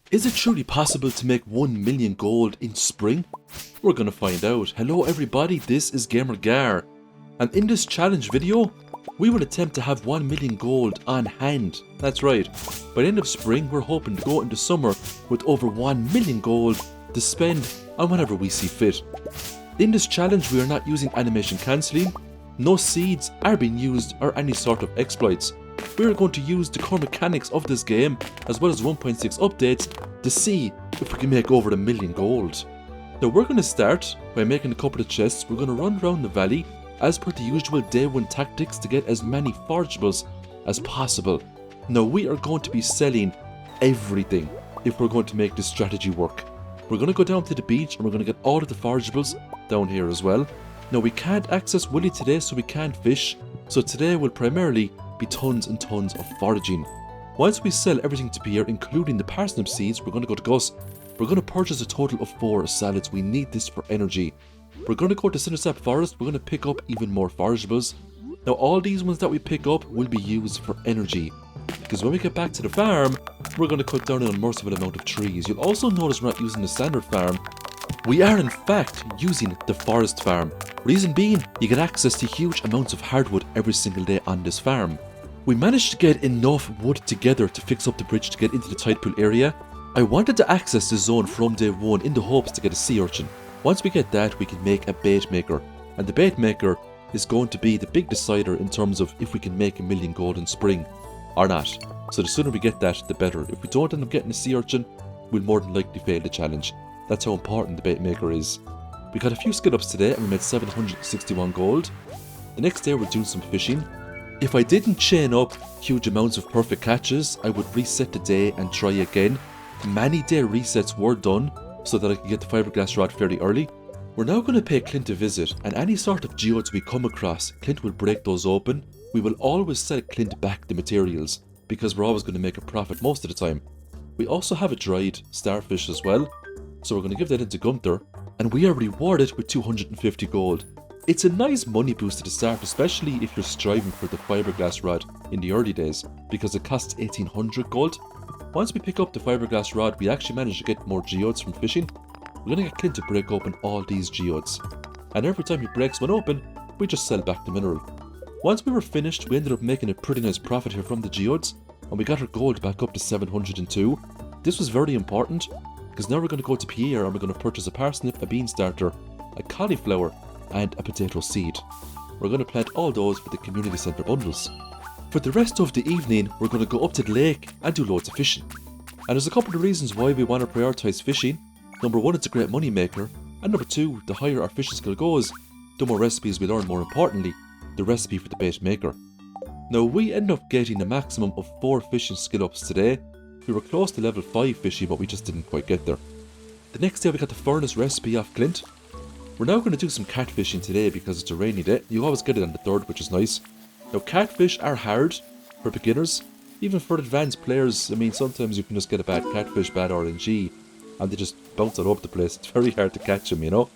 Is it truly possible to make 1 million gold in spring? We're gonna find out. Hello everybody, this is GamerGar, and in this challenge video, we will attempt to have 1 million gold on hand. That's right, by the end of spring, we're hoping to go into summer with over 1 million gold to spend on whatever we see fit. In this challenge, we are not using animation cancelling, no seeds are being used or any sort of exploits. We are going to use the core mechanics of this game, as well as 1.6 updates, to see if we can make over 1 million gold. Now we're going to start by making a couple of chests. We're going to run around the valley as per the usual day one tactics to get as many forageables as possible. Now we are going to be selling everything if we're going to make this strategy work. We're going to go down to the beach and we're going to get all of the forageables down here as well. Now we can't access Willy today, so we can't fish, so today will primarily be tons and tons of foraging. Once we sell everything to Pierre, including the parsnip seeds, we're going to go to Gus. We're going to purchase a total of 4 salads. We need this for energy. We're going to go to Cindersap Forest. We're going to pick up even more forageables. Now all these ones that we pick up will be used for energy, because when we get back to the farm, we're going to cut down an unmerciful amount of trees. You'll also notice we're not using the standard farm. We are in fact using the forest farm. Reason being, you get access to huge amounts of hardwood every single day on this farm. We managed to get enough wood together to fix up the bridge to get into the tide pool area. I wanted to access the zone from day one in the hopes to get a sea urchin. Once we get that, we can make a bait maker, and the bait maker is going to be the big decider in terms of if we can make 1 million gold in spring or not. So the sooner we get that, the better. If we don't end up getting a sea urchin, we'll more than likely fail the challenge. That's how important the bait maker is. We got a few skill ups today and we made 761 gold. The next day we're doing some fishing. If I didn't chain up huge amounts of perfect catches, I would reset the day and try again. Many day resets were done so that I could get the fiberglass rod fairly early. We're now going to pay Clint a visit, and any sort of geodes we come across, Clint will break those open. We will always sell Clint back the materials, because we're always going to make a profit most of the time. We also have a dried starfish as well, so we're going to give that into Gunther, and we are rewarded with 250 gold. It's a nice money boost at the start, especially if you're striving for the fiberglass rod in the early days, because it costs 1800 gold. Once we pick up the fiberglass rod, we actually manage to get more geodes from fishing. We're going to get Clint to break open all these geodes, and every time he breaks one open, we just sell back the mineral. Once we were finished, we ended up making a pretty nice profit here from the geodes, and we got our gold back up to 702. This was very important, because now we're going to go to Pierre and we're going to purchase a parsnip, a bean starter, a cauliflower, and a potato seed. We're going to plant all those for the community centre bundles. For the rest of the evening, we're going to go up to the lake and do loads of fishing. And there's a couple of reasons why we want to prioritise fishing. Number 1, it's a great money maker, and number 2, the higher our fishing skill goes, the more recipes we learn, more importantly, the recipe for the bait maker. Now we end up getting a maximum of 4 fishing skill ups today. We were close to level 5 fishing, but we just didn't quite get there. The next day we got the furnace recipe off Clint. We're now going to do some catfishing today because it's a rainy day. You always get it on the 3rd, which is nice. Now catfish are hard for beginners, even for advanced players. I mean, sometimes you can just get a bad catfish, bad RNG, and they just bounce all over the place. It's very hard to catch them, you know.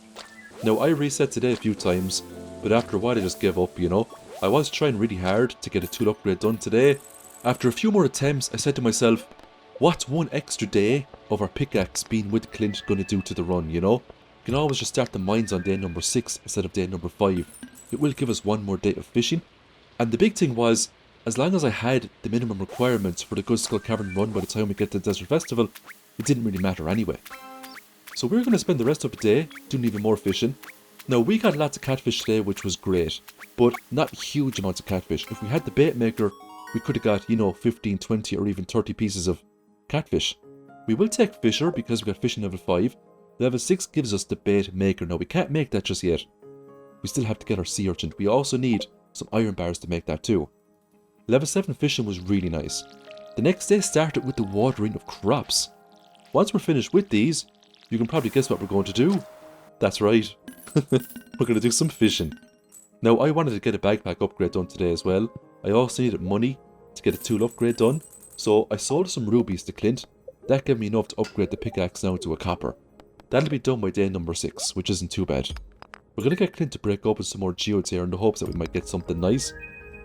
Now I reset today a few times, but after a while I just gave up, you know. I was trying really hard to get a tool upgrade done today. After a few more attempts, I said to myself, what's one extra day of our pickaxe being with Clint going to do to the run, you know? You can always just start the mines on day number 6 instead of day number 5. It will give us one more day of fishing. And the big thing was, as long as I had the minimum requirements for the Good Skull Cavern run by the time we get to the Desert Festival, it didn't really matter anyway. So we're going to spend the rest of the day doing even more fishing. Now we got lots of catfish today, which was great, but not huge amounts of catfish. If we had the bait maker, we could have got, 15, 20 or even 30 pieces of catfish. We will take Fisher because we got fishing level 5. Level 6 gives us the bait maker. Now we can't make that just yet. We still have to get our sea urchin. We also need some iron bars to make that too. Level 7 fishing was really nice. The next day started with the watering of crops. Once we're finished with these, you can probably guess what we're going to do. That's right. We're going to do some fishing. Now I wanted to get a backpack upgrade done today as well. I also needed money to get a tool upgrade done. So I sold some rubies to Clint. That gave me enough to upgrade the pickaxe now to a copper. That'll be done by day number 6, which isn't too bad. We're going to get Clint to break open some more geodes here in the hopes that we might get something nice.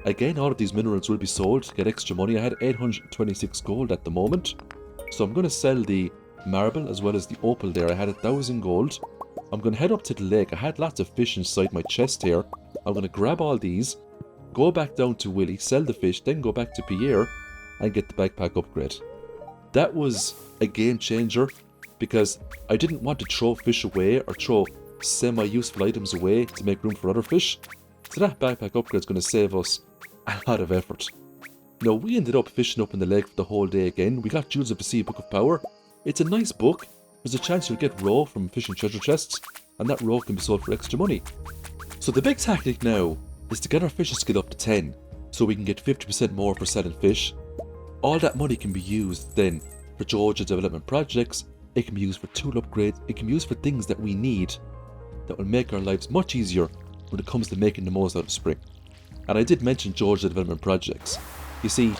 Again, all of these minerals will be sold to get extra money. I had 826 gold at the moment. So I'm going to sell the marble as well as the opal there. I had 1,000 gold. I'm going to head up to the lake. I had lots of fish inside my chest here. I'm going to grab all these, go back down to Willy, sell the fish, then go back to Pierre and get the backpack upgrade. That was a game changer because I didn't want to throw fish away or throw semi-useful items away to make room for other fish. So that backpack upgrade is going to save us a lot of effort. Now, we ended up fishing up in the lake for the whole day again. We got Jewels of the Sea Book of Power. It's a nice book. There's a chance you'll get raw from fishing treasure chests, and that raw can be sold for extra money. So the big tactic now is to get our fishing skill up to 10, so we can get 50% more for selling fish. All that money can be used then for Joja development projects. It can be used for tool upgrades. It can be used for things that we need that will make our lives much easier when it comes to making the most out of spring. And I did mention Joja development projects. You see,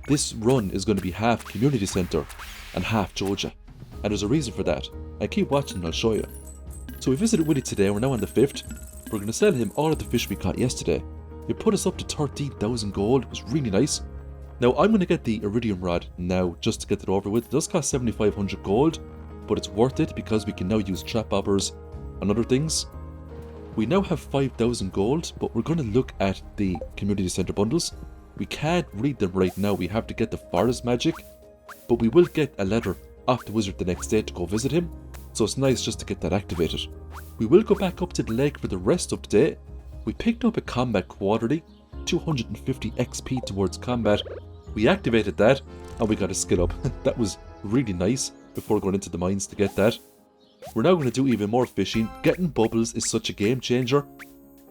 this run is going to be half community centre and half Joja. And there's a reason for that. And keep watching and I'll show you. So we visited Willy today. We're now on the 5th. We're going to sell him all of the fish we caught yesterday. It put us up to 13,000 gold. It was really nice. Now I'm going to get the iridium rod now just to get it over with. It does cost 7,500 gold, but it's worth it because we can now use trap bobbers and other things. We now have 5,000 gold, but we're going to look at the community centre bundles. We can't read them right now. We have to get the forest magic, but we will get a letter off the wizard the next day to go visit him. So it's nice just to get that activated. We will go back up to the lake for the rest of the day. We picked up a combat quarterly, 250 XP towards combat. We activated that and we got a skill up. That was really nice before going into the mines to get that. We're now going to do even more fishing. Getting bubbles is such a game changer.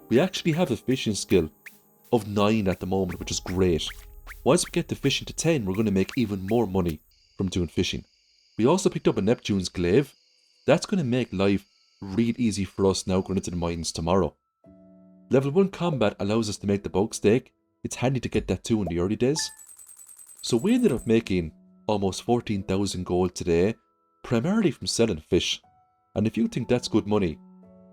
We actually have a fishing skill of 9 at the moment, which is great. Once we get the fishing to 10, we're going to make even more money from doing fishing. We also picked up a Neptune's glaive. That's going to make life real easy for us now going into the mines tomorrow. Level 1 combat allows us to make the bulk steak. It's handy to get that too in the early days. So we ended up making almost 14,000 gold today, primarily from selling fish. And if you think that's good money,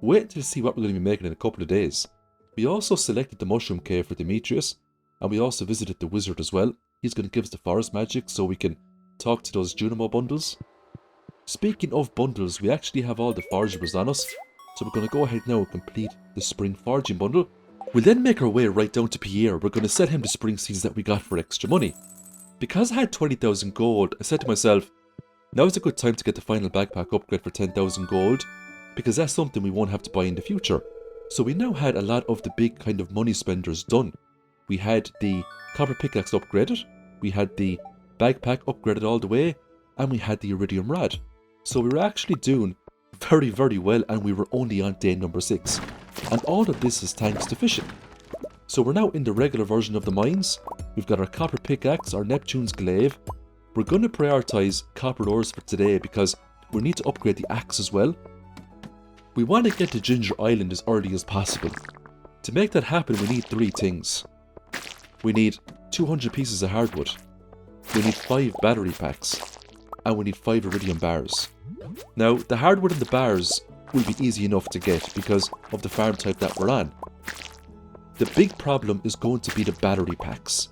wait until you see what we're going to be making in a couple of days. We also selected the mushroom cave for Demetrius, and we also visited the wizard as well. He's going to give us the forest magic so we can talk to those Junimo bundles. Speaking of bundles, we actually have all the forageables on us, so we're going to go ahead now and complete the spring foraging bundle. We'll then make our way right down to Pierre. We're going to sell him the spring seeds that we got for extra money. Because I had 20,000 gold, I said to myself, now's a good time to get the final backpack upgrade for 10,000 gold, because that's something we won't have to buy in the future. So we now had a lot of the big kind of money spenders done. We had the copper pickaxe upgraded, we had the backpack upgraded all the way, and we had the iridium rod. So we were actually doing very, very well, and we were only on day number 6. And all of this is thanks to fishing. So we're now in the regular version of the mines. We've got our copper pickaxe, our Neptune's glaive. We're going to prioritise copper ores for today because we need to upgrade the axe as well. We want to get to Ginger Island as early as possible. To make that happen, we need 3 things. We need 200 pieces of hardwood. We need 5 battery packs. And we need 5 iridium bars. Now, the hardwood and the bars will be easy enough to get because of the farm type that we're on. The big problem is going to be the battery packs.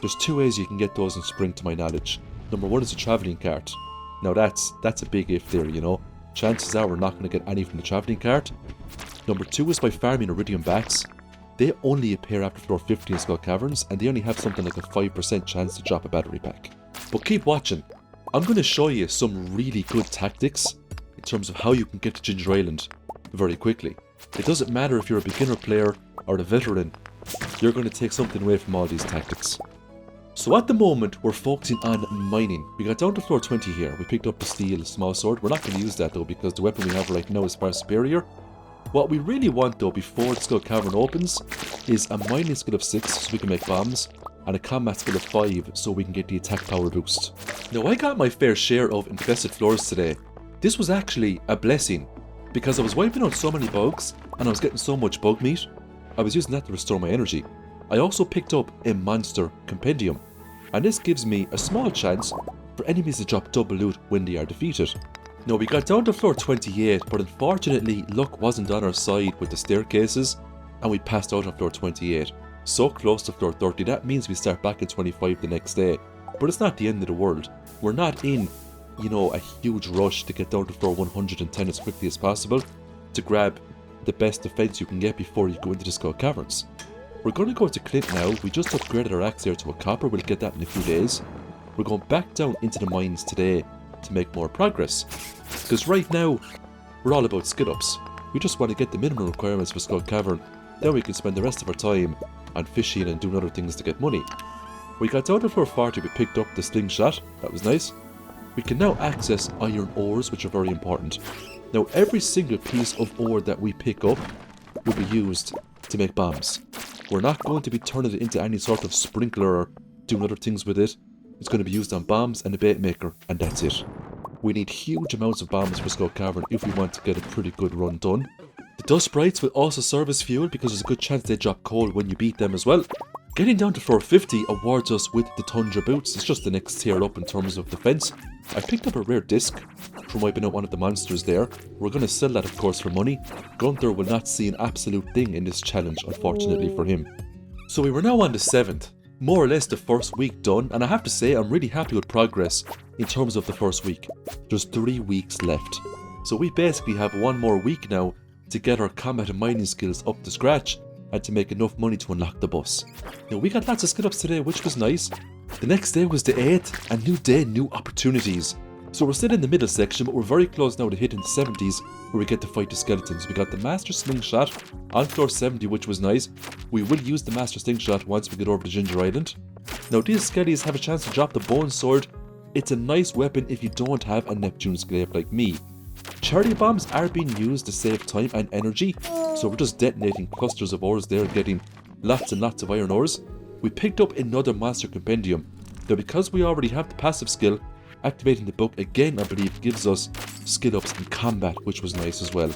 There's 2 ways you can get those in spring to my knowledge. Number 1 is a travelling cart. Now that's a big if there, you know. Chances are we're not going to get any from the travelling cart. Number 2 is by farming iridium bats. They only appear after floor 50 in Skull Caverns, and they only have something like a 5% chance to drop a battery pack. But keep watching. I'm going to show you some really good tactics in terms of how you can get to Ginger Island very quickly. It doesn't matter if you're a beginner player or a veteran, you're going to take something away from all these tactics. So at the moment, we're focusing on mining. We got down to floor 20 here. We picked up the steel small sword. We're not going to use that though because the weapon we have right now is far superior. What we really want though before the Skull Cavern opens is a mining skill of 6 so we can make bombs, and a combat skill of 5 so we can get the attack power boost. Now I got my fair share of infested floors today. This was actually a blessing because I was wiping out so many bugs and I was getting so much bug meat. I was using that to restore my energy. I also picked up a monster compendium, and this gives me a small chance for enemies to drop double loot when they are defeated. Now we got down to floor 28, but unfortunately luck wasn't on our side with the staircases, and we passed out on floor 28. So close to floor 30, that means we start back in 25 the next day. but it's not the end of the world. We're not in, you know, a huge rush to get down to floor 110 as quickly as possible to grab the best defense you can get before you go into the Skull Caverns. We're going to go to Clint now. We just upgraded our axe here to a copper. We'll get that in a few days. We're going back down into the mines today to make more progress. Because right now, we're all about skill ups. We just want to get the minimum requirements for Skull Cavern. Then we can spend the rest of our time on fishing and doing other things to get money. We got down to floor 40. We picked up the slingshot. That was nice. We can now access iron ores, which are very important. Now, every single piece of ore that we pick up will be used to make bombs. We're not going to be turning it into any sort of sprinkler or doing other things with it. It's going to be used on bombs and a bait maker, and that's it. We need huge amounts of bombs for Skull Cavern if we want to get a pretty good run done. The dust sprites will also serve as fuel because there's a good chance they drop coal when you beat them as well. Getting down to floor 50 awards us with the Tundra boots. It's just the next tier up in terms of defense. I picked up a rare disc from wiping out one of the monsters there. We're going to sell that, of course, for money. Gunther will not see an absolute thing in this challenge, unfortunately for him. So we were now on the 7th, more or less the first week done, and I have to say I'm really happy with progress in terms of the first week. There's 3 weeks left. So we basically have one more week now to get our combat and mining skills up to scratch and to make enough money to unlock the bus. Now we got lots of skill ups today, which was nice. The next day was the 8th, a new day, new opportunities. So we're still in the middle section, but we're very close now to hitting the 70s where we get to fight the skeletons. We got the Master Slingshot on floor 70, which was nice. We will use the Master Slingshot once we get over to Ginger Island. Now these skellies have a chance to drop the Bone Sword. It's a nice weapon if you don't have a Neptune's Glaive like me. Charity bombs are being used to save time and energy, so we're just detonating clusters of ores there, getting lots and lots of iron ores. We picked up another monster compendium. Now because we already have the passive skill, activating the book again I believe gives us skill ups in combat, which was nice as well.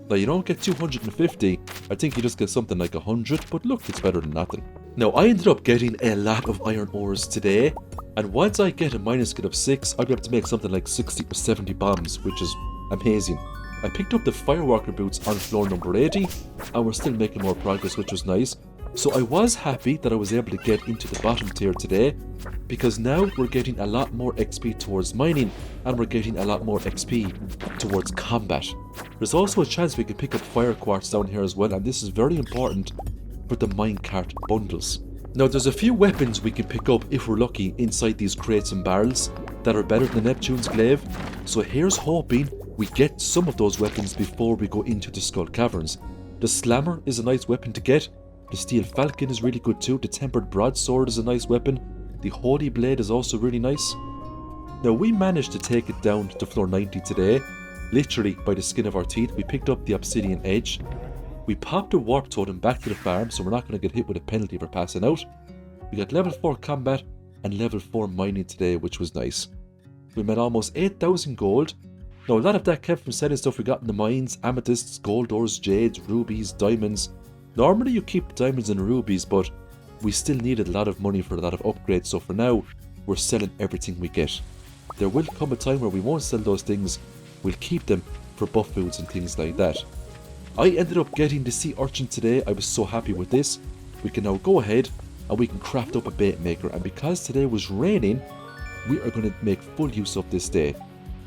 Now you don't get 250, I think you just get something like 100, but look, it's better than nothing. Now I ended up getting a lot of iron ores today, and once I get a mining skill of 6, I'll be able to make something like 60 or 70 bombs, which is amazing. I picked up the Firewalker boots on floor number 80, and we're still making more progress, which was nice. So I was happy that I was able to get into the bottom tier today, because now we're getting a lot more XP towards mining, and we're getting a lot more XP towards combat. There's also a chance we can pick up fire quartz down here as well, and this is very important for the minecart bundles. Now there's a few weapons we can pick up if we're lucky inside these crates and barrels that are better than Neptune's Glaive, so here's hoping we get some of those weapons before we go into the Skull Caverns. The Slammer is a nice weapon to get. The Steel Falcon is really good too. The Tempered Broadsword is a nice weapon. The Holy Blade is also really nice. Now we managed to take it down to floor 90 today, literally by the skin of our teeth. We picked up the Obsidian Edge. We popped a Warp Totem back to the farm, so we're not going to get hit with a penalty for passing out. We got level 4 combat and level 4 mining today, which was nice. We made almost 8,000 gold. Now a lot of that came from selling stuff we got in the mines: amethysts, gold ores, jades, rubies, diamonds. Normally you keep diamonds and rubies, but we still needed a lot of money for a lot of upgrades, so for now we're selling everything we get. There will come a time where we won't sell those things, we'll keep them for buff foods and things like that. I ended up getting the sea urchin today. I was so happy with this. We can now go ahead and we can craft up a bait maker, and because today was raining, we are going to make full use of this day.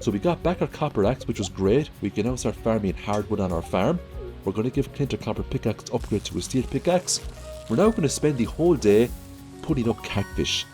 So we got back our copper axe, which was great. We can now start farming hardwood on our farm. We're going to give Clint a copper pickaxe to upgrade to a steel pickaxe. We're now going to spend the whole day putting up catfish.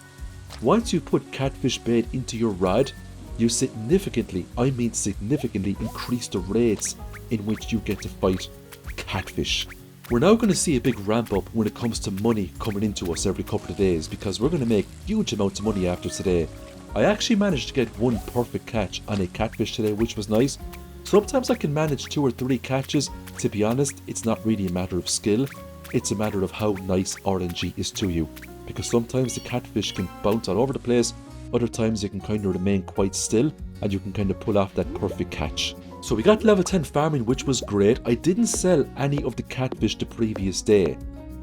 Once you put catfish bait into your rod, you significantly, I mean significantly, increase the rates in which you get to fight catfish. We're now going to see a big ramp up when it comes to money coming into us every couple of days, because we're going to make huge amounts of money after today. I actually managed to get one perfect catch on a catfish today, which was nice. Sometimes I can manage 2 or 3 catches. To be honest, it's not really a matter of skill, it's a matter of how nice RNG is to you. Because sometimes the catfish can bounce all over the place, other times you can kind of remain quite still and you can kind of pull off that perfect catch. So we got level 10 farming, which was great. I didn't sell any of the catfish the previous day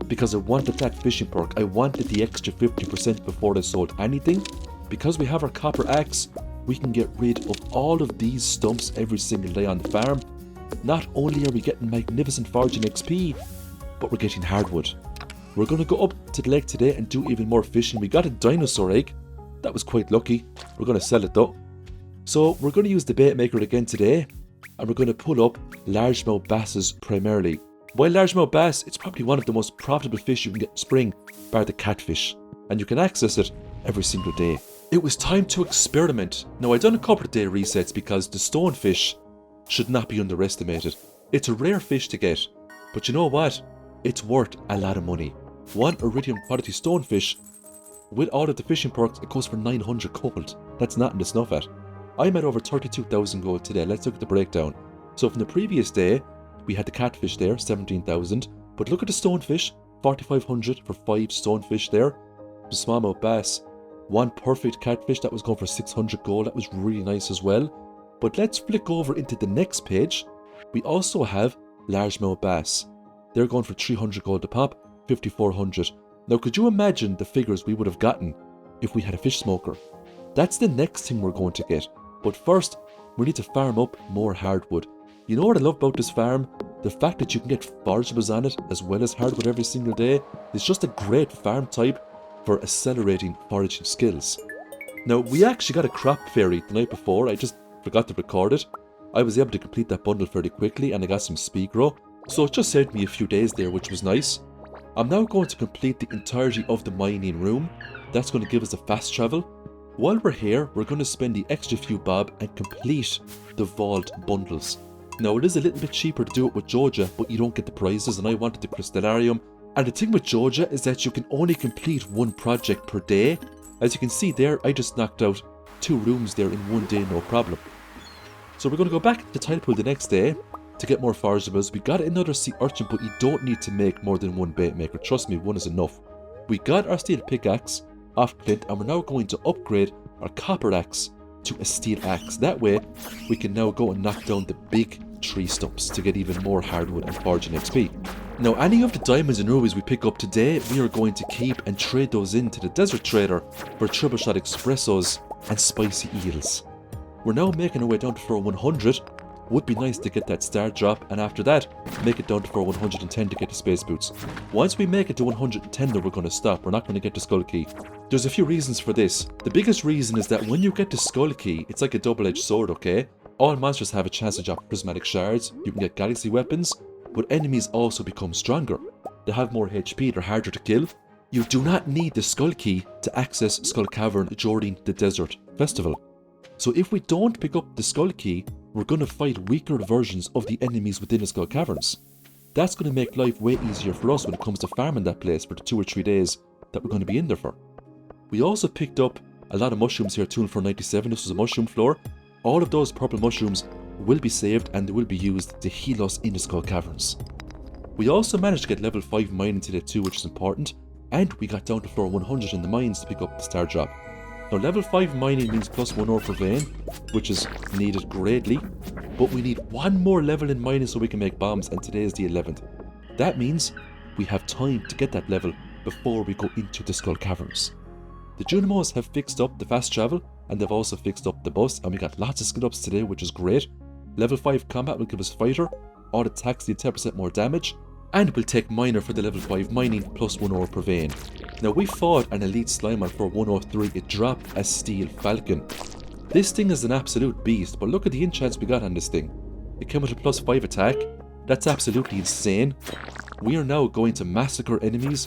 because I wanted that fishing perk. I wanted the extra 50% before I sold anything. Because we have our copper axe, we can get rid of all of these stumps every single day on the farm. Not only are we getting magnificent foraging XP, but we're getting hardwood. We're going to go up to the lake today and do even more fishing. We got a dinosaur egg. That was quite lucky. We're going to sell it though. So we're going to use the bait maker again today, and we're going to pull up largemouth basses primarily. While largemouth bass, it's probably one of the most profitable fish you can get in spring, bar the catfish, and you can access it every single day. It was time to experiment. Now, I've done a couple of day resets because the stonefish should not be underestimated. It's a rare fish to get, but you know what? It's worth a lot of money. One iridium quality stonefish, with all of the fishing perks, it goes for 900 gold. That's nothing to snuff at. I'm at over 32,000 gold today. Let's look at the breakdown. So from the previous day, we had the catfish there, 17,000. But look at the stonefish, 4,500 for 5 stonefish there. The smallmouth bass, one perfect catfish that was going for 600 gold. That was really nice as well. But let's flick over into the next page. We also have largemouth bass. They're going for 300 gold a pop, 5,400. Now could you imagine the figures we would have gotten if we had a fish smoker? That's the next thing we're going to get. But first, we need to farm up more hardwood. You know what I love about this farm? The fact that you can get forageables on it as well as hardwood every single day is just a great farm type for accelerating foraging skills. Now, we actually got a crop fairy the night before. I just forgot to record it. I was able to complete that bundle fairly quickly and I got some speed grow. So it just saved me a few days there, which was nice. I'm now going to complete the entirety of the mining room. That's going to give us a fast travel. While we're here, we're going to spend the extra few bob and complete the vault bundles. Now, it is a little bit cheaper to do it with Joja, but you don't get the prizes, and I wanted the crystallarium. And the thing with Joja is that you can only complete one project per day. As you can see there, I just knocked out 2 rooms there in one day, no problem. So we're going to go back to the tile pool the next day to get more forageables. We got another sea urchin, but you don't need to make more than one bait maker. Trust me, one is enough. We got our steel pickaxe off flint, and we're now going to upgrade our copper axe to a steel axe. That way we can now go and knock down the big tree stumps to get even more hardwood and foraging XP. Now, any of the diamonds and rubies we pick up today, we are going to keep and trade those into the desert trader for triple shot espressos and spicy eels. We're now making our way down to floor 100. Would be nice to get that star drop, and after that make it down to floor 110 to get the space boots. Once we make it to 110 though, we're going to stop. We're not going to get the skull key. There's a few reasons for this. The biggest reason is that when you get the skull key, it's like a double-edged sword, okay? All monsters have a chance to drop prismatic shards, you can get galaxy weapons, but enemies also become stronger. They have more HP, they're harder to kill. You do not need the skull key to access Skull Cavern during the desert festival. So if we don't pick up the skull key, we're going to fight weaker versions of the enemies within the Skull Caverns. That's going to make life way easier for us when it comes to farming that place for the 2 or 3 days that we're going to be in there for. We also picked up a lot of mushrooms here too in floor 97. This was a mushroom floor. All of those purple mushrooms will be saved and they will be used to heal us in the Skull Caverns. We also managed to get level 5 mining today too, which is important, and we got down to floor 100 in the mines to pick up the star drop. Now, level 5 mining means plus 1 ore per vein, which is needed greatly, but we need 1 more level in mining so we can make bombs, and today is the 11th. That means we have time to get that level before we go into the Skull Caverns. The Junimos have fixed up the fast travel, and they've also fixed up the bus, and we got lots of skill ups today, which is great. Level 5 combat will give us fighter, all attacks deal 10% more damage, and we'll take miner for the level 5 mining plus 1 ore per vein. Now, we fought an elite slime on for 103, it dropped a steel falcon. This thing is an absolute beast, but look at the enchants we got on this thing. It came with a plus 5 attack, that's absolutely insane. We are now going to massacre enemies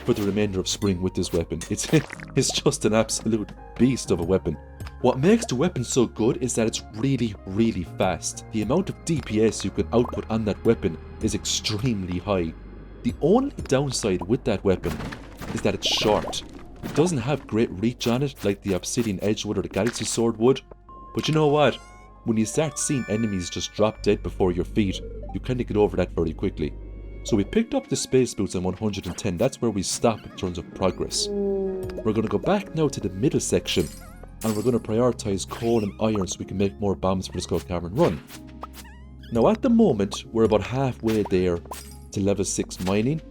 for the remainder of spring with this weapon. It's just an absolute beast of a weapon. What makes the weapon so good is that it's really, really fast. The amount of DPS you can output on that weapon is extremely high. The only downside with that weapon is that it's short. It doesn't have great reach on it like the Obsidian Edgewood or the Galaxy Sword would. But you know what? When you start seeing enemies just drop dead before your feet, you kind of get over that very quickly. So we picked up the space boots on 110, that's where we stop in terms of progress. We're going to go back now to the middle section, and we're going to prioritise coal and iron so we can make more bombs for the Skull Cavern run. Now at the moment, we're about halfway there to level 6 mining.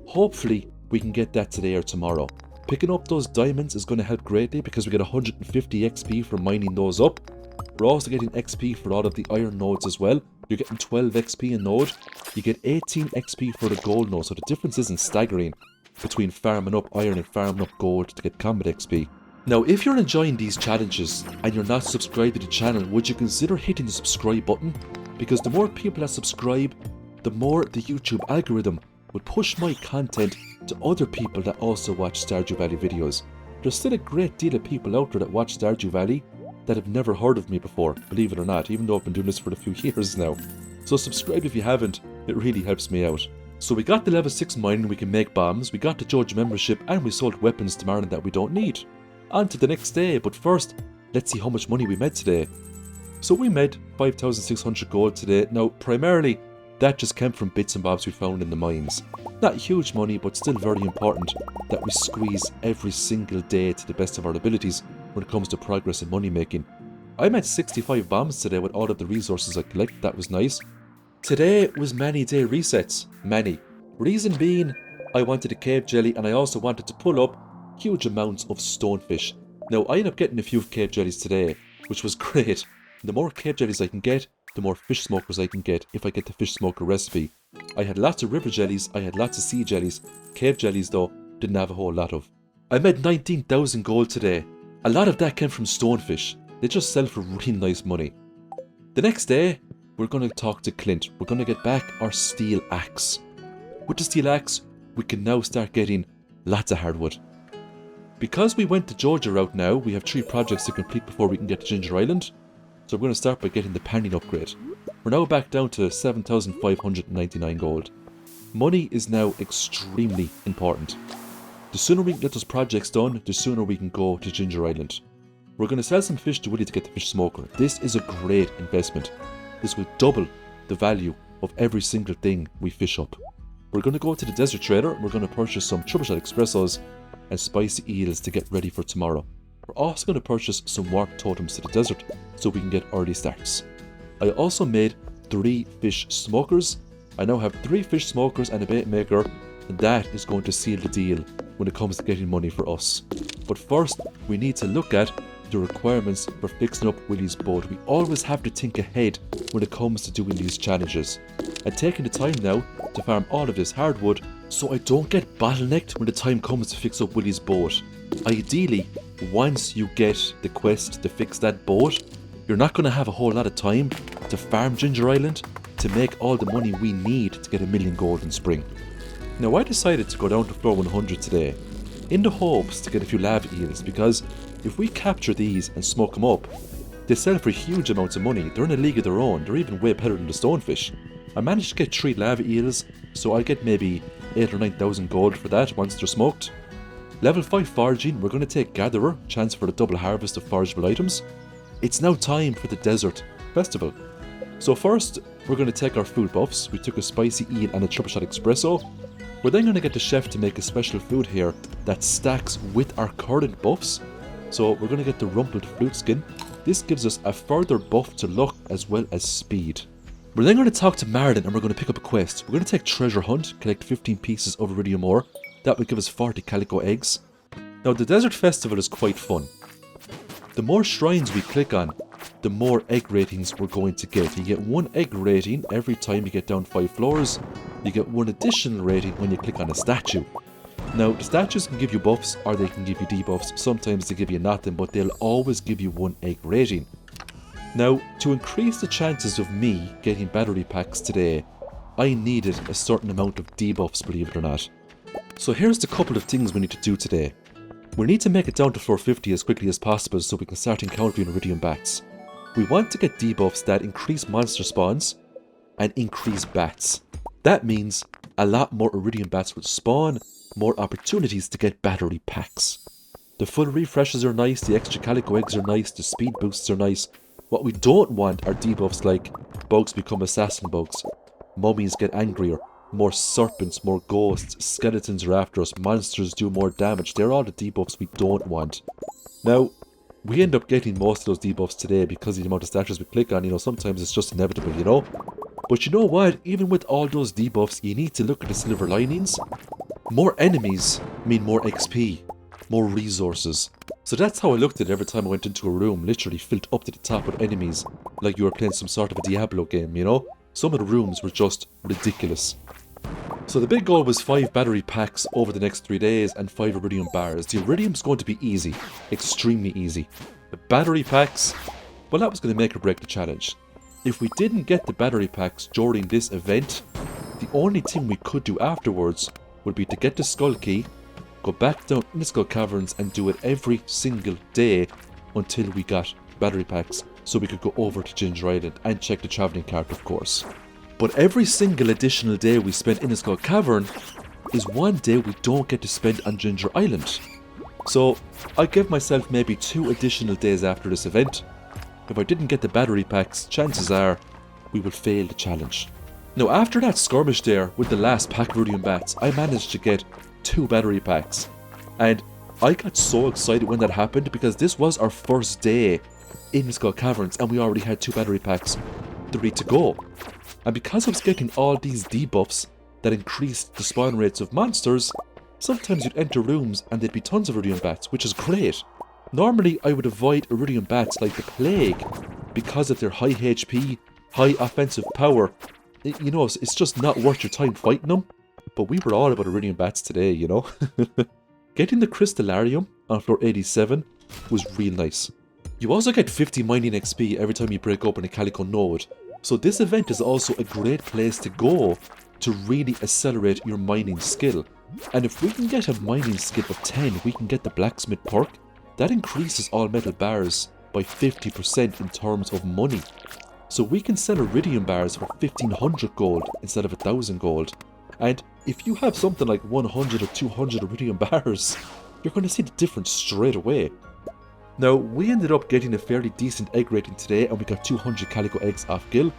Hopefully we can get that today or tomorrow. Picking up those diamonds is going to help greatly because we get 150 XP for mining those up. We're also getting XP for all of the iron nodes as well. You're getting 12 XP a node. You get 18 XP for the gold node, so the difference isn't staggering between farming up iron and farming up gold to get combat XP. Now, if you're enjoying these challenges and you're not subscribed to the channel, would you consider hitting the subscribe button? Because the more people that subscribe, the more the YouTube algorithm would push my content to other people that also watch Stardew Valley videos. There's still a great deal of people out there that watch Stardew Valley that have never heard of me before, believe it or not, even though I've been doing this for a few years now. So subscribe if you haven't, it really helps me out. So we got the level 6 mining, we can make bombs, we got the Joja membership, and we sold weapons to Marlin that we don't need. On to the next day, but first, let's see how much money we made today. So we made 5,600 gold today. Now, primarily, that just came from bits and bobs we found in the mines. Not huge money, but still very important that we squeeze every single day to the best of our abilities when it comes to progress and money making. I made 65 bombs today with all of the resources I collected, that was nice. Today was many day resets, many. Reason being, I wanted a cave jelly and I also wanted to pull up huge amounts of stonefish. Now, I ended up getting a few cave jellies today, which was great. The more cave jellies I can get, the more fish smokers I can get if I get the fish smoker recipe. I had lots of river jellies, I had lots of sea jellies. Cave jellies though, didn't have a whole lot of. I made 19,000 gold today. A lot of that came from stonefish. They just sell for really nice money. The next day, we're going to talk to Clint. We're going to get back our steel axe. With the steel axe, we can now start getting lots of hardwood. Because we went the Joja route now, we have 3 projects to complete before we can get to Ginger Island. So we're going to start by getting the panning upgrade. We're now back down to 7,599 gold. Money is now extremely important. The sooner we can get those projects done, the sooner we can go to Ginger Island. We're going to sell some fish to Willie to get the fish smoker. This is a great investment. This will double the value of every single thing we fish up. We're going to go to the desert trader. We're going to purchase some troubleshot espressos and spicy eels to get ready for tomorrow. We're also going to purchase some warp totems to the desert so we can get early starts. I also made 3 fish smokers. I now have 3 fish smokers and a bait maker, and that is going to seal the deal when it comes to getting money for us. But first, we need to look at the requirements for fixing up Willie's boat. We always have to think ahead when it comes to doing these challenges. And taking the time now to farm all of this hardwood so I don't get bottlenecked when the time comes to fix up Willie's boat. Ideally, once you get the quest to fix that boat, you're not going to have a whole lot of time to farm Ginger Island to make all the money we need to get 1,000,000 gold in spring. Now, I decided to go down to floor 100 today in the hopes to get a few lava eels, because if we capture these and smoke them up, they sell for huge amounts of money. They're in a league of their own. They're even way better than the stonefish. I managed to get 3 lava eels, so I'll get maybe 8,000 or 9,000 gold for that once they're smoked. Level 5 foraging, we're going to take Gatherer, chance for the double harvest of forageable items. It's now time for the desert festival. So first, we're going to take our food buffs. We took a spicy eel and a troubleshot espresso. We're then going to get the chef to make a special food here that stacks with our current buffs. So we're going to get the rumpled flute skin. This gives us a further buff to luck as well as speed. We're then going to talk to Marlin and we're going to pick up a quest. We're going to take treasure hunt, collect 15 pieces of iridium ore. That will give us 40 calico eggs. Now, the desert festival is quite fun. The more shrines we click on, the more egg ratings we're going to get. You get 1 egg rating every time you get down 5 floors. You get 1 additional rating when you click on a statue. Now, the statues can give you buffs or they can give you debuffs. Sometimes they give you nothing, but they'll always give you 1 egg rating. Now, to increase the chances of me getting battery packs today, I needed a certain amount of debuffs, believe it or not. So here's the couple of things we need to do today. We need to make it down to floor 50 as quickly as possible so we can start encountering iridium bats. We want to get debuffs that increase monster spawns and increase bats. That means a lot more iridium bats will spawn, more opportunities to get battery packs. The full refreshes are nice, the extra calico eggs are nice, the speed boosts are nice. What we don't want are debuffs like bugs become assassin bugs, mummies get angrier, more serpents, more ghosts, skeletons are after us, monsters do more damage. They're all the debuffs we don't want. Now, we end up getting most of those debuffs today because of the amount of statues we click on. Sometimes it's just inevitable, But you know what? Even with all those debuffs, you need to look at the silver linings. More enemies mean more XP, more resources. So that's how I looked at it every time I went into a room, literally filled up to the top with enemies, like you were playing some sort of a Diablo game, Some of the rooms were just ridiculous. So the big goal was 5 battery packs over the next 3 days and 5 iridium bars. The iridium's going to be easy, extremely easy. The battery packs, well, that was going to make or break the challenge. If we didn't get the battery packs during this event, the only thing we could do afterwards would be to get the skull key, go back down in the skull caverns and do it every single day until we got battery packs so we could go over to Ginger Island and check the travelling cart, of course. But every single additional day we spend in the skull cavern is one day we don't get to spend on Ginger Island. So I give myself maybe 2 additional days after this event. If I didn't get the battery packs, chances are we will fail the challenge. Now after that skirmish there with the last pack of iridium bats, I managed to get 2 battery packs. And I got so excited when that happened because this was our first day in the skull caverns and we already had 2 battery packs ready to go. And because I was getting all these debuffs that increased the spawn rates of monsters, sometimes you'd enter rooms and there'd be tons of iridium bats, which is great. Normally I would avoid iridium bats like the plague because of their high HP, high offensive power. You know, it's just not worth your time fighting them. But we were all about iridium bats today, you know. Getting the crystallarium on floor 87 was real nice. You also get 50 mining XP every time you break open a calico node. So this event is also a great place to go to really accelerate your mining skill. And if we can get a mining skill of 10, we can get the blacksmith perk. That increases all metal bars by 50% in terms of money. So we can sell iridium bars for 1500 gold instead of 1000 gold. And if you have something like 100 or 200 iridium bars, you're going to see the difference straight away. Now, we ended up getting a fairly decent egg rating today and we got 200 calico eggs off Gil,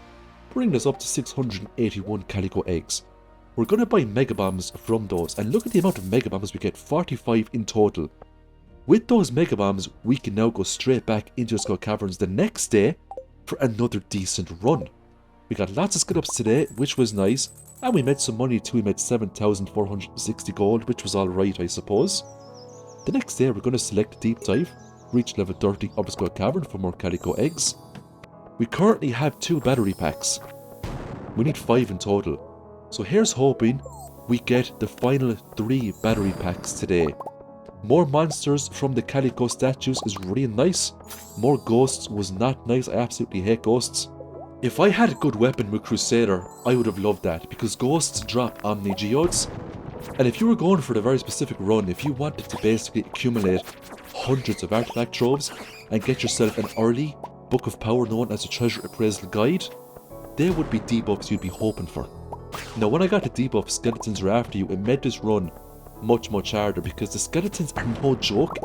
bringing us up to 681 calico eggs. We're going to buy mega bombs from those and look at the amount of mega bombs we get, 45 in total. With those mega bombs, we can now go straight back into the skull caverns the next day for another decent run. We got lots of skill ups today, which was nice, and we made some money too. We made 7,460 gold, which was alright, I suppose. The next day, we're going to select deep dive, reach level 30 of the skull cavern for more calico eggs. We currently have 2 battery packs. We need 5 in total. So here's hoping we get the final 3 battery packs today. More monsters from the calico statues is really nice. More ghosts was not nice. I absolutely hate ghosts. If I had a good weapon with Crusader, I would have loved that because ghosts drop Omni Geodes. And if you were going for the very specific run, if you wanted to basically accumulate hundreds of artifact troves and get yourself an early Book of Power known as a Treasure Appraisal Guide, they would be debuffs you'd be hoping for. Now when I got the debuff Skeletons Are After You, it made this run much harder because the skeletons are no joke.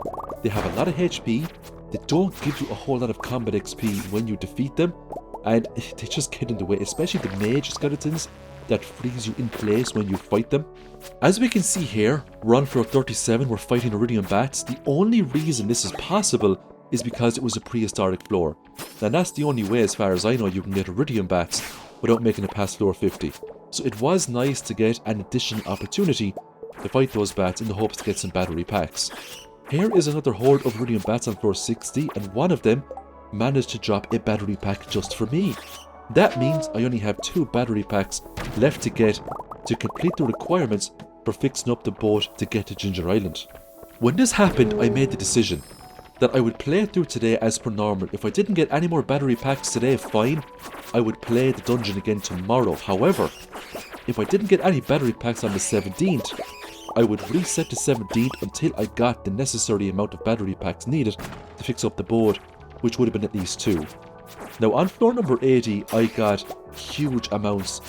They have a lot of HP, they don't give you a whole lot of combat XP when you defeat them, and they just get in the way, especially the mage skeletons that freeze you in place when you fight them. As we can see here, we're on floor 37, we're fighting iridium bats. The only reason this is possible is because it was a prehistoric floor. And that's the only way, as far as I know, you can get iridium bats without making it past floor 50. So it was nice to get an additional opportunity to fight those bats in the hopes to get some battery packs. Here is another horde of iridium bats on floor 60, and one of them managed to drop a battery pack just for me. That means I only have 2 battery packs left to get to complete the requirements for fixing up the boat to get to Ginger Island. When this happened, I made the decision that I would play it through today as per normal. If I didn't get any more battery packs today, fine, I would play the dungeon again tomorrow. However, if I didn't get any battery packs on the 17th, I would reset the 17th until I got the necessary amount of battery packs needed to fix up the boat, which would have been at least 2. Now on floor number 80, I got huge amounts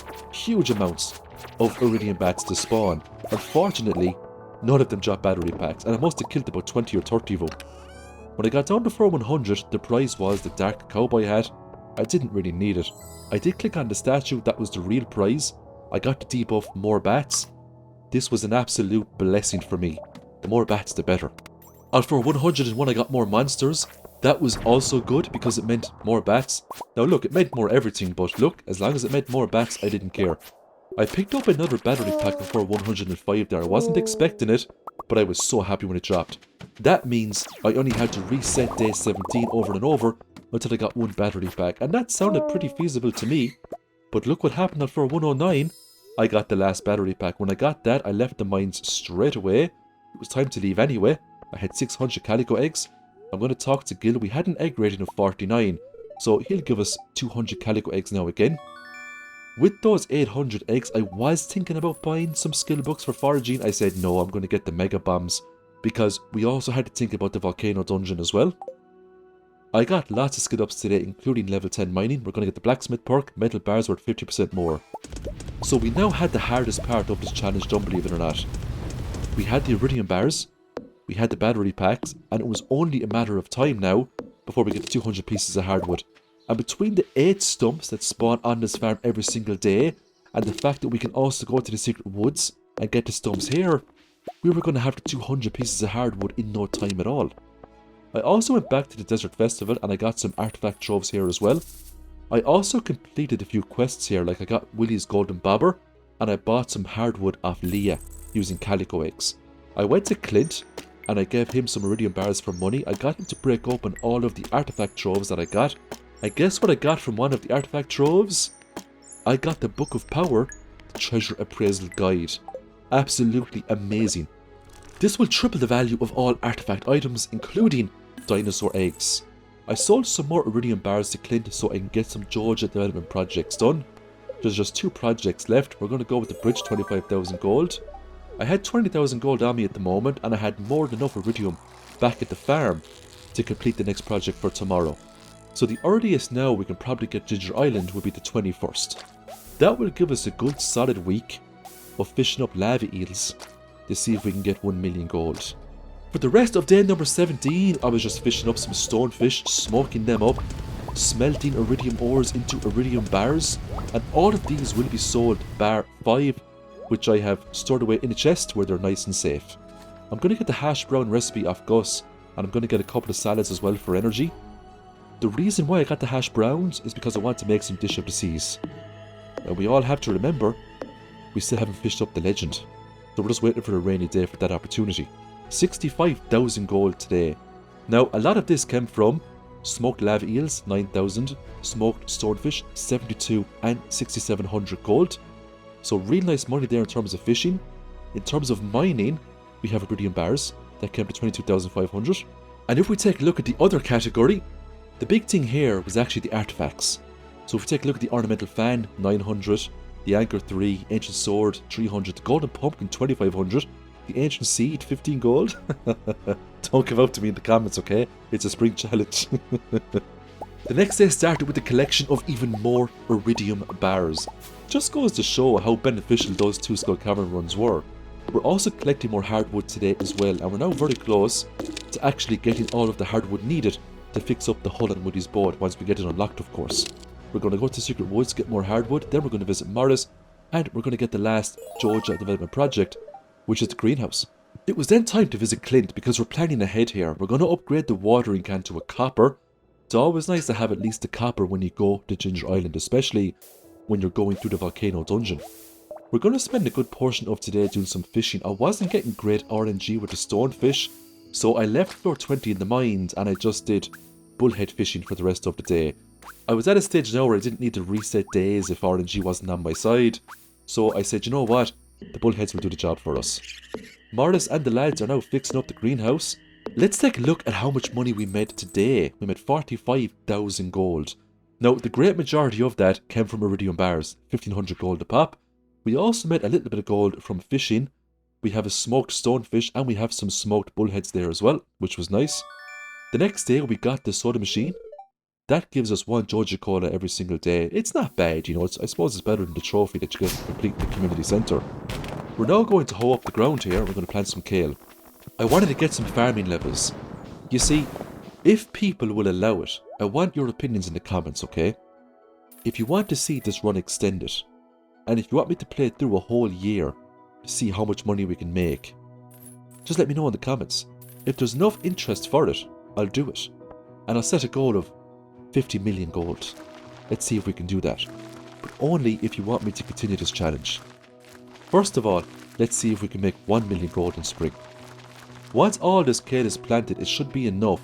of iridium bats to spawn. Unfortunately, none of them dropped battery packs, and I must have killed about 20 or 30 of them. When I got down to floor 100, the prize was the dark cowboy hat. I didn't really need it. I did click on the statue, that was the real prize. I got to debuff more bats. This was an absolute blessing for me. The more bats, the better. On floor 101, I got more monsters. That was also good because it meant more bats. Now look, it meant more everything, but look, as long as it meant more bats, I didn't care. I picked up another battery pack before 105 there. I wasn't expecting it, but I was so happy when it dropped. That means I only had to reset day 17 over and over until I got 1 battery pack, and that sounded pretty feasible to me. But look what happened on floor 109. I got the last battery pack. When I got that, I left the mines straight away. It was time to leave anyway. I had 600 calico eggs. I'm going to talk to Gil. We had an egg rating of 49, so he'll give us 200 calico eggs now again. With those 800 eggs, I was thinking about buying some skill books for foraging. I said no, I'm going to get the mega bombs, because we also had to think about the volcano dungeon as well. I got lots of skill ups today, including level 10 mining. We're going to get the blacksmith perk, metal bars worth 50% more. So we now had the hardest part of this challenge done, believe it or not. We had the iridium bars, we had the battery packs, and it was only a matter of time now before we get the 200 pieces of hardwood. And between the 8 stumps that spawn on this farm every single day, and the fact that we can also go to the secret woods and get the stumps here, we were going to have the 200 pieces of hardwood in no time at all. I also went back to the desert festival and I got some artifact troves here as well. I also completed a few quests here, like I got Willie's golden bobber, and I bought some hardwood off Leah using calico eggs. I went to Clint and I gave him some iridium bars for money. I got him to break open all of the artifact troves that I got. And guess what I got from one of the artifact troves? I got the Book of Power, the Treasure Appraisal Guide. Absolutely amazing. This will triple the value of all artifact items, including dinosaur eggs. I sold some more iridium bars to Clint so I can get some Joja development projects done. There's just 2 projects left. We're going to go with the bridge, 25,000 gold. I had 20,000 gold on me at the moment, and I had more than enough iridium back at the farm to complete the next project for tomorrow. So the earliest now we can probably get Ginger Island would be the 21st. That will give us a good solid week of fishing up lava eels to see if we can get 1 million gold. For the rest of day number 17, I was just fishing up some stonefish, smoking them up, smelting iridium ores into iridium bars, and all of these will be sold bar 5, which I have stored away in a chest where they're nice and safe. I'm going to get the hash brown recipe off Gus, and I'm going to get a couple of salads as well for energy. The reason why I got the hash browns is because I want to make some dish of the seas. And we all have to remember, we still haven't fished up the legend. So we're just waiting for a rainy day for that opportunity. 65,000 gold today. Now, a lot of this came from smoked lava eels, 9,000, smoked swordfish, 72 and 6,700 gold. So real nice money there in terms of fishing. In terms of mining, we have iridium bars that came to 22,500. And if we take a look at the other category, the big thing here was actually the artifacts. So if we take a look at the ornamental fan, 900, the anchor 3, ancient sword, 300, the golden pumpkin, 2,500, the ancient seed, 15 gold. Don't give out to me in the comments, okay? It's a spring challenge. The next day started with the collection of even more iridium bars. Just goes to show how beneficial those 2 skull cavern runs were. We're also collecting more hardwood today as well, and we're now very close to actually getting all of the hardwood needed to fix up the hull on Woody's boat once we get it unlocked, of course. We're going to go to Secret Woods, get more hardwood, then we're going to visit Morris, and we're going to get the last Joja development project, which is the greenhouse. It was then time to visit Clint because we're planning ahead here. We're going to upgrade the watering can to a copper. It's always nice to have at least a copper when you go to Ginger Island, especially when you're going through the volcano dungeon. We're going to spend a good portion of today doing some fishing. I wasn't getting great RNG with the stonefish, so I left floor 20 in the mines and I just did bullhead fishing for the rest of the day. I was at a stage now where I didn't need to reset days if RNG wasn't on my side, so I said, you know what, the bullheads will do the job for us. Morris and the lads are now fixing up the greenhouse. Let's take a look at how much money we made today. We made 45,000 gold. Now, the great majority of that came from iridium bars, 1,500 gold a pop. We also made a little bit of gold from fishing. We have a smoked stonefish and we have some smoked bullheads there as well, which was nice. The next day we got the soda machine. That gives us 1 Joja Cola every single day. It's not bad, you know, I suppose it's better than the trophy that you get to complete the community centre. We're now going to hoe up the ground here. We're going to plant some kale. I wanted to get some farming levels. You see, if people will allow it, I want your opinions in the comments, okay? If you want to see this run extended, and if you want me to play it through a whole year to see how much money we can make, just let me know in the comments. If there's enough interest for it, I'll do it. And I'll set a goal of 50 million gold. Let's see if we can do that. But only if you want me to continue this challenge. First of all, let's see if we can make 1 million gold in spring. Once all this kale is planted, it should be enough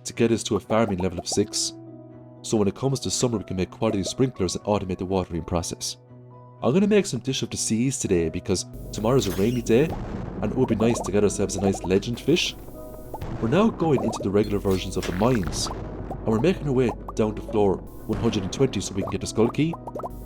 to get us to a farming level of 6. So when it comes to summer, we can make quality sprinklers and automate the watering process. I'm going to make some dish of the seas today because tomorrow's a rainy day and it would be nice to get ourselves a nice legend fish. We're now going into the regular versions of the mines and we're making our way down to floor 120 so we can get the skull key.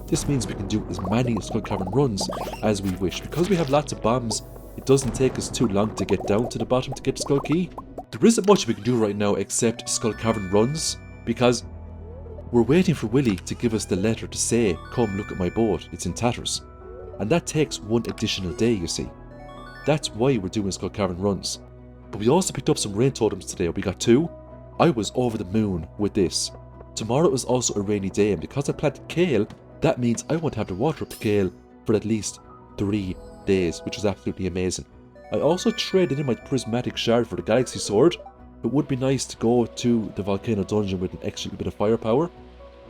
This means we can do as many skull cavern runs as we wish. Because we have lots of bombs, it doesn't take us too long to get down to the bottom to get the skull key. There isn't much we can do right now except skull cavern runs because we're waiting for Willie to give us the letter to say, come look at my boat, it's in tatters. And that takes one additional day, you see. That's why we're doing skull cavern runs. But we also picked up some rain totems today, we got 2. I was over the moon with this. Tomorrow is also a rainy day and because I planted kale, that means I won't have to water up the kale for at least 3 days, which is absolutely amazing. I also traded in my prismatic shard for the galaxy sword. It would be nice to go to the volcano dungeon with an extra bit of firepower.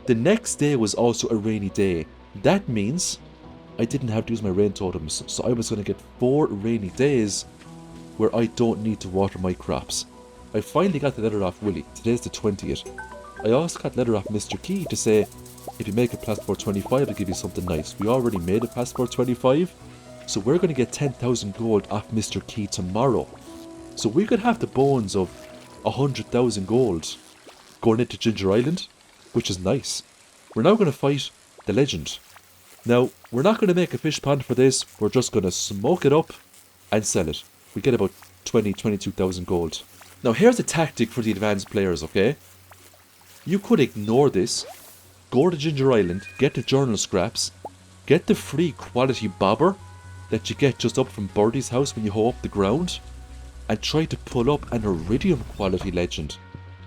The next day was also a rainy day. That means I didn't have to use my rain totems, so I was going to get 4 rainy days where I don't need to water my crops. I finally got the letter off Willie. Today's the 20th. I also got a letter off Mr. Key to say, if you make it past 425, I'll give you something nice. We already made it past 425, so we're going to get 10,000 gold off Mr. Key tomorrow. So we could have the bones of 100,000 gold going into Ginger Island, which is nice. We're now going to fight the legend. Now, we're not going to make a fish pond for this, we're just going to smoke it up and sell it. We get about 22,000 gold. Now here's a tactic for the advanced players, okay? You could ignore this, go to Ginger Island, get the journal scraps, get the free quality bobber that you get just up from Birdie's house when you hoe up the ground, and try to pull up an iridium quality legend,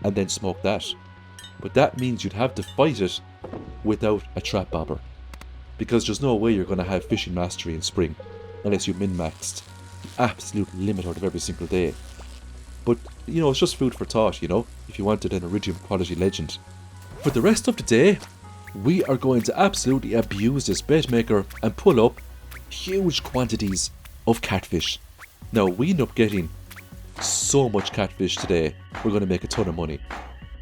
and then smoke that. But that means you'd have to fight it without a trap bobber. Because there's no way you're going to have fishing mastery in spring, unless you min-maxed the absolute limit out of every single day. But, you know, it's just food for thought, you know, if you wanted an iridium quality legend. For the rest of the day, we are going to absolutely abuse this bait maker and pull up huge quantities of catfish. Now, we end up getting so much catfish today, we're going to make a ton of money.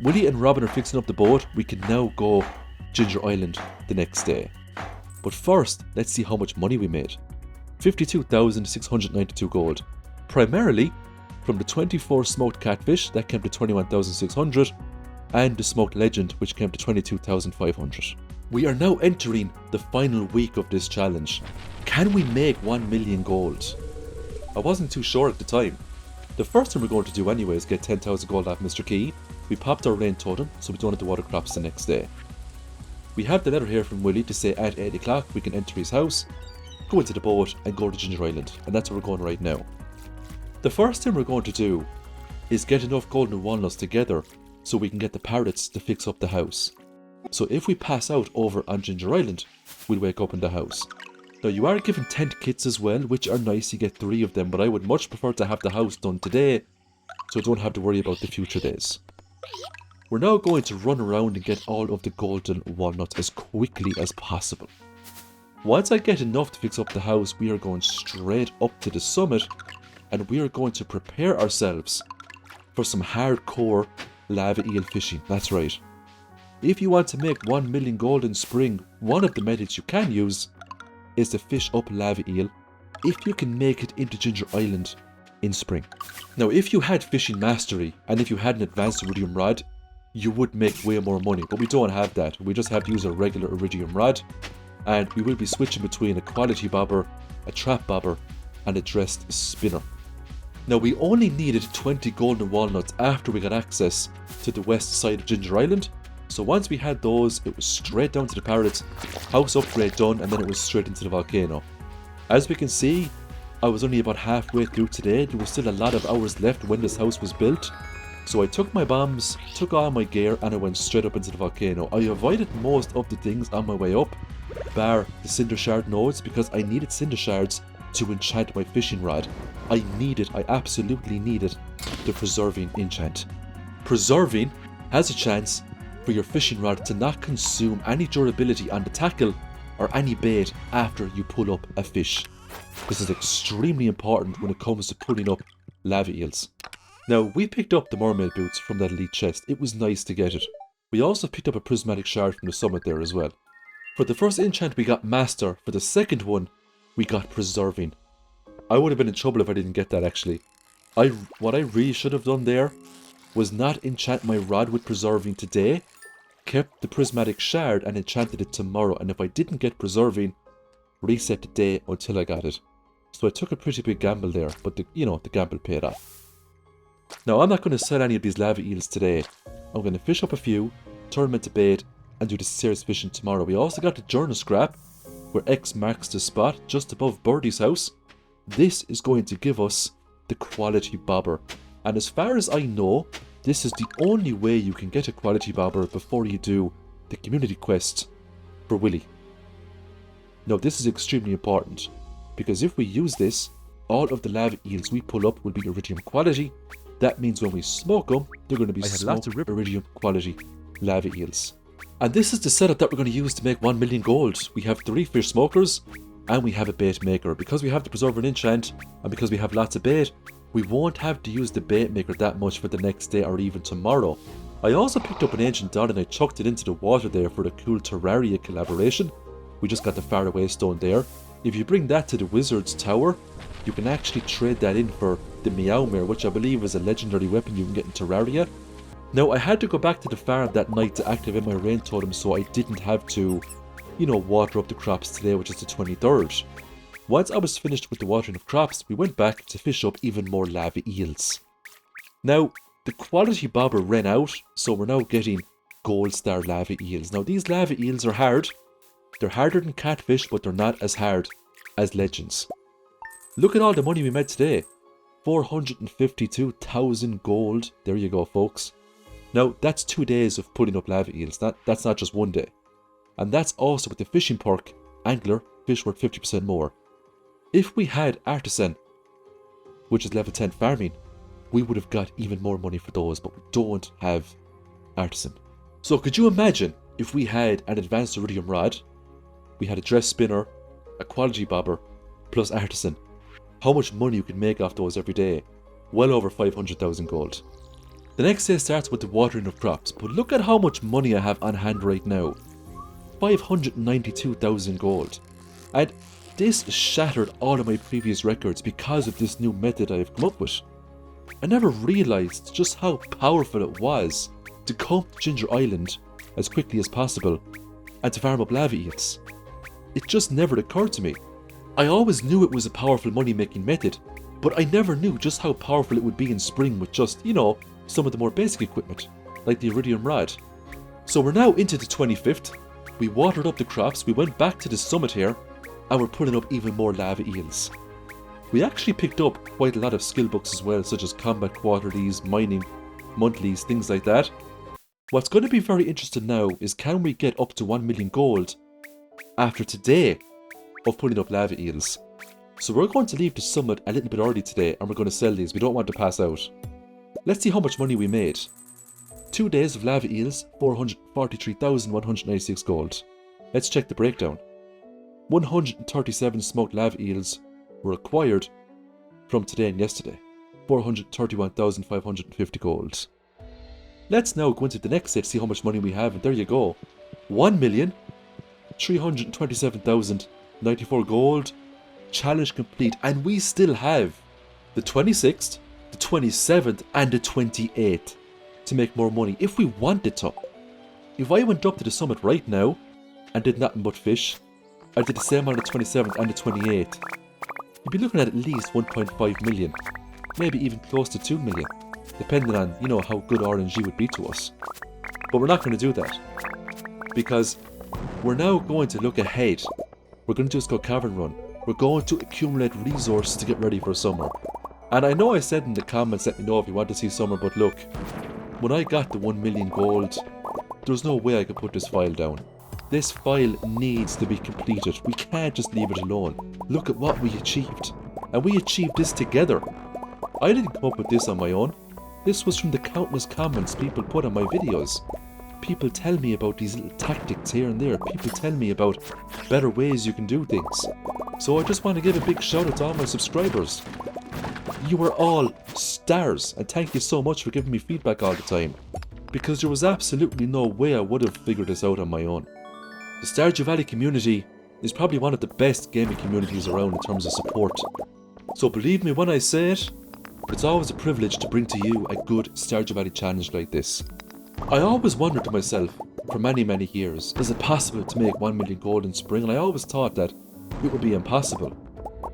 Willie and Robin are fixing up the boat, we can now go Ginger Island the next day. But first, let's see how much money we made. 52,692 gold. Primarily from the 24 smoked catfish, that came to 21,600, and the smoked legend, which came to 22,500. We are now entering the final week of this challenge. Can we make 1 million gold? I wasn't too sure at the time. The first thing we're going to do anyway is get 10,000 gold off Mr. Key. We popped our rain totem, so we don't have to water crops the next day. We have the letter here from Willie to say at 8 o'clock we can enter his house, go into the boat and go to Ginger Island, and that's where we're going right now. The first thing we're going to do is get enough golden walnuts together so we can get the parrots to fix up the house. So if we pass out over on Ginger Island, we'll wake up in the house. Now you are given tent kits as well, which are nice, you get 3 of them, but I would much prefer to have the house done today so I don't have to worry about the future days. We're now going to run around and get all of the golden walnuts as quickly as possible. Once I get enough to fix up the house, we are going straight up to the summit and we are going to prepare ourselves for some hardcore lava eel fishing. That's right. If you want to make 1 million gold in spring, one of the methods you can use is to fish up lava eel if you can make it into Ginger Island in spring. Now if you had fishing mastery and if you had an advanced iridium rod, you would make way more money, but we don't have that. We just have to use a regular iridium rod, and we will be switching between a quality bobber, a trap bobber, and a dressed spinner. Now we only needed 20 golden walnuts after we got access to the west side of Ginger Island, so once we had those, it was straight down to the parrots, house upgrade done, and then it was straight into the volcano. As we can see, I was only about halfway through today. There was still a lot of hours left when this house was built. So I took my bombs, took all my gear, and I went straight up into the volcano. I avoided most of the things on my way up, bar the cinder shard nodes, because I needed cinder shards to enchant my fishing rod. I absolutely needed the preserving enchant. Preserving has a chance for your fishing rod to not consume any durability on the tackle or any bait after you pull up a fish. This is extremely important when it comes to pulling up lava eels. Now, we picked up the mermaid boots from that elite chest. It was nice to get it. We also picked up a prismatic shard from the summit there as well. For the first enchant we got master, for the second one we got preserving. I would have been in trouble if I didn't get that actually. What I really should have done there was not enchant my rod with preserving today, kept the prismatic shard and enchanted it tomorrow, and if I didn't get preserving, reset the day until I got it. So I took a pretty big gamble there, but the gamble paid off. Now I'm not going to sell any of these lava eels today. I'm going to fish up a few, turn them into bait, and do the serious fishing tomorrow. We also got the journal scrap, where X marks the spot just above Birdie's house. This is going to give us the quality bobber. And as far as I know, this is the only way you can get a quality bobber before you do the community quest for Willy. Now this is extremely important, because if we use this, all of the lava eels we pull up will be iridium quality. That means when we smoke them, they're going to be smoked iridium quality lava eels. And this is the setup that we're going to use to make 1 million gold. We have 3 fish smokers, and we have a bait maker. Because we have the preserver and enchant, and because we have lots of bait, we won't have to use the bait maker that much for the next day or even tomorrow. I also picked up an ancient dot and I chucked it into the water there for the cool Terraria collaboration. We just got the faraway stone there. If you bring that to the wizard's tower, you can actually trade that in for the Meowmere, which I believe is a legendary weapon you can get in Terraria. Now I had to go back to the farm that night to activate my rain totem, so I didn't have to, water up the crops today, which is the 23rd. Once I was finished with the watering of crops, we went back to fish up even more lava eels. Now, the quality bobber ran out, so we're now getting gold star lava eels. Now these lava eels are hard. They're harder than catfish, but they're not as hard as legends. Look at all the money we made today. 452,000 gold. There you go, folks. Now, that's 2 days of putting up lava eels. That's not just 1 day. And that's also with the fishing perk, angler, fish worth 50% more. If we had artisan, which is level 10 farming, we would have got even more money for those, but we don't have artisan. So could you imagine if we had an advanced iridium rod, we had a dress spinner, a quality bobber, plus artisan, how much money you could make off those every day? Well over 500,000 gold. The next day starts with the watering of crops, but look at how much money I have on hand right now. 592,000 gold. And this shattered all of my previous records because of this new method I have come up with. I never realised just how powerful it was to come to Ginger Island as quickly as possible and to farm up lava eels. It just never occurred to me. I always knew it was a powerful money making method, but I never knew just how powerful it would be in spring with just, some of the more basic equipment, like the iridium rod. So we're now into the 25th, we watered up the crops, we went back to the summit here, and we're putting up even more lava eels. We actually picked up quite a lot of skill books as well, such as combat quarterlies, mining, monthlies, things like that. What's going to be very interesting now is can we get up to 1 million gold after today of putting up lava eels. So we're going to leave the summit a little bit early today and we're going to sell these, we don't want to pass out. Let's see how much money we made. 2 days of lava eels, 443,196 gold. Let's check the breakdown. 137 smoked lava eels were acquired from today and yesterday. 431,550 gold. Let's now go into the next set to see how much money we have, and there you go. 1,327,094 gold. Challenge complete, and we still have the 26th, the 27th and the 28th to make more money if we wanted to. If I went up to the summit right now and did nothing but fish, I did the same on the 27th and the 28th, you'd be looking at least 1.5 million, maybe even close to 2 million, depending on, how good RNG would be to us. But we're not going to do that, because we're now going to look ahead. We're going to just go cavern run. We're going to accumulate resources to get ready for summer. And I know I said in the comments, let me know if you want to see summer, but look, when I got the 1 million gold, there's no way I could put this file down. This file needs to be completed. We can't just leave it alone. Look at what we achieved. And we achieved this together. I didn't come up with this on my own. This was from the countless comments people put on my videos. People tell me about these little tactics here and there. People tell me about better ways you can do things. So I just want to give a big shout out to all my subscribers. You were all stars, and thank you so much for giving me feedback all the time, because there was absolutely no way I would have figured this out on my own. The Stardew Valley community is probably one of the best gaming communities around in terms of support. So believe me when I say it, it's always a privilege to bring to you a good Stardew Valley challenge like this. I always wondered to myself, for many years, is it possible to make 1 million gold in spring? And I always thought that it would be impossible.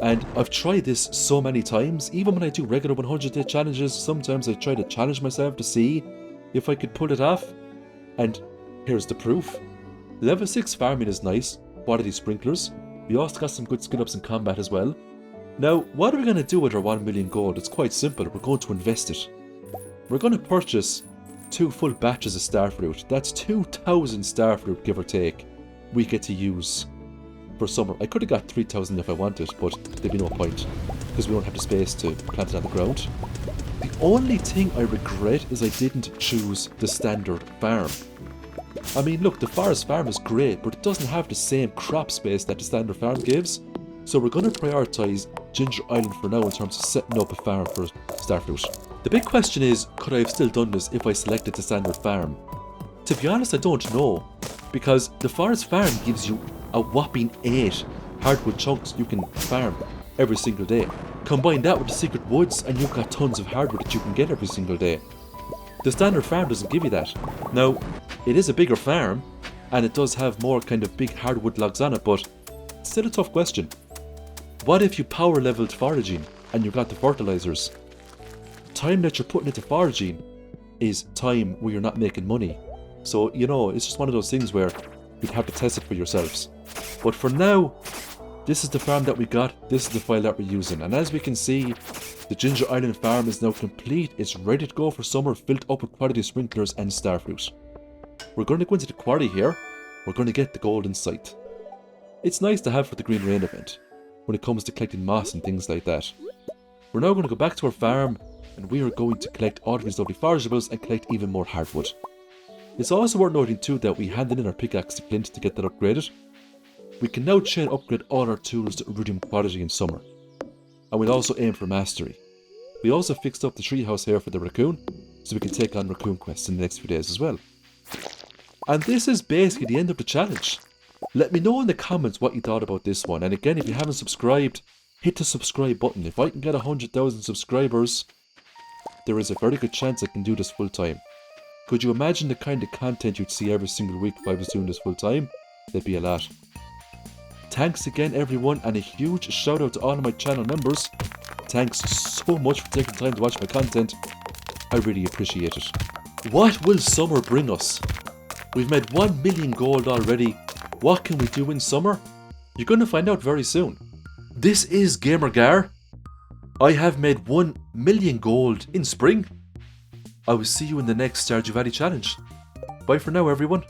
And I've tried this so many times, even when I do regular 100-day challenges, sometimes I try to challenge myself to see if I could pull it off. And here's the proof. Level 6 farming is nice, quality sprinklers. We also got some good skill ups in combat as well. Now, what are we going to do with our 1 million gold? It's quite simple, we're going to invest it. We're going to purchase 2 full batches of starfruit. That's 2,000 starfruit, give or take, we get to use for summer. I could have got 3,000 if I wanted, but there'd be no point, because we don't have the space to plant it on the ground. The only thing I regret is I didn't choose the standard farm. I mean, look, the forest farm is great, but it doesn't have the same crop space that the standard farm gives. So we're going to prioritise Ginger Island for now in terms of setting up a farm for starfruit. The big question is, could I have still done this if I selected the standard farm? To be honest, I don't know, because the forest farm gives you a whopping 8 hardwood chunks you can farm every single day. Combine that with the secret woods and you've got tons of hardwood that you can get every single day. The standard farm doesn't give you that. Now, it is a bigger farm, and it does have more kind of big hardwood logs on it, but still a tough question. What if you power leveled foraging and you got the fertilizers? Time that you're putting into foraging is time where you're not making money. So, you know, it's just one of those things where you'd have to test it for yourselves. But for now, this is the farm that we got, this is the file that we're using. And as we can see, the Ginger Island farm is now complete. It's ready to go for summer, filled up with quality sprinklers and starfruit. We're going to go into the quarry here. We're going to get the golden scythe. It's nice to have for the Green Rain event, when it comes to collecting moss and things like that. We're now going to go back to our farm, and we are going to collect all of these lovely forageables and collect even more hardwood. It's also worth noting too that we handed in our pickaxe to Clint to get that upgraded. We can now chain upgrade all our tools to iridium quality in summer. And we'll also aim for mastery. We also fixed up the treehouse here for the raccoon, so we can take on raccoon quests in the next few days as well. And this is basically the end of the challenge. Let me know in the comments what you thought about this one, and again, if you haven't subscribed, hit the subscribe button. If I can get 100,000 subscribers, there is a very good chance I can do this full time. Could you imagine the kind of content you'd see every single week if I was doing this full time? There'd be a lot. Thanks again everyone, and a huge shout out to all of my channel members. Thanks so much for taking the time to watch my content. I really appreciate it. What will summer bring us? We've made 1 million gold already. What can we do in summer? You're going to find out very soon. This is GamerGar. I have made 1 million gold in spring. I will see you in the next Stardew Valley challenge. Bye for now everyone.